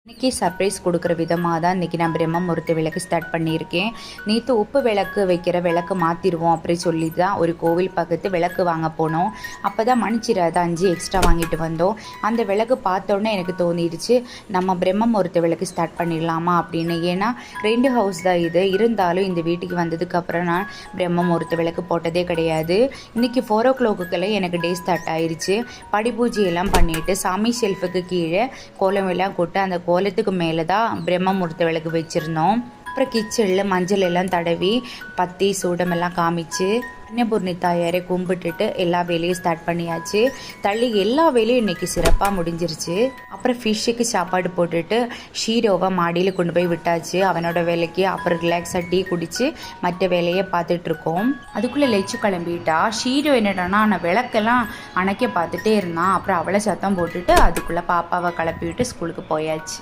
இன்றைக்கி சர்ப்ரைஸ் கொடுக்குற விதமாக தான் இன்றைக்கி நான் பிரம்மமுகூர்த்த விளக்கு ஸ்டார்ட் பண்ணியிருக்கேன். நேற்று உப்பு விளக்கு வைக்கிற விளக்கு மாற்றிடுவோம் அப்படி சொல்லி தான் ஒரு கோவில் பக்கத்து விளக்கு வாங்க போனோம். அப்போ தான் மணிச்சிராத 5 எக்ஸ்ட்ரா வாங்கிட்டு வந்தோம். அந்த விளக்கு பார்த்தோன்னே எனக்கு தோணிடுச்சு, நம்ம பிரம்மமுகூர்த்த விளக்கு ஸ்டார்ட் பண்ணிடலாமா அப்படின்னு. ஏன்னா 2 ஹவுஸ் தான் இது. இருந்தாலும் இந்த வீட்டுக்கு வந்ததுக்கப்புறம் நான் பிரம்மமுகூர்த்த விளக்கு போட்டதே கிடையாது. இன்றைக்கி 4 o'clock எனக்கு டே ஸ்டார்ட் ஆயிடுச்சு. படி பூஜையெல்லாம் பண்ணிவிட்டு சாமி ஷெல்ஃபுக்கு கீழே கோலம் எல்லாம் கொட்டு அந்த கோலத்துக்கு மேலே தான் பிரம்மமுகூர்த்த விளக்கு வச்சுருந்தோம். அப்புறம் கிச்சனில் மஞ்சள் எல்லாம் தடவி பத்தி சூடமெல்லாம் காமிச்சு அன்னபூர்ணி தாயாரை கும்பிட்டுட்டு எல்லா வேலையும் ஸ்டார்ட் பண்ணியாச்சு. தள்ளி எல்லா வேலையும் இன்றைக்கி சிறப்பாக முடிஞ்சிருச்சு. அப்புறம் ஃபிஷ்ஷுக்கு சாப்பாடு போட்டுட்டு ஷீரோவை மாடியில் கொண்டு போய் விட்டாச்சு அவனோட வேலைக்கு. அப்புறம் ரிலாக்ஸாக டீ குடித்து மற்ற வேலையை பார்த்துட்ருக்கோம். அதுக்குள்ளே லெச்சு கிளம்பிட்டா. ஷீரோ என்னடானா நான் விளக்கெல்லாம் அணைக்க பார்த்துட்டே இருந்தான். அப்புறம் அவளை சத்தம் போட்டுட்டு அதுக்குள்ளே பாப்பாவை கிளப்பி விட்டு ஸ்கூலுக்கு போயாச்சு.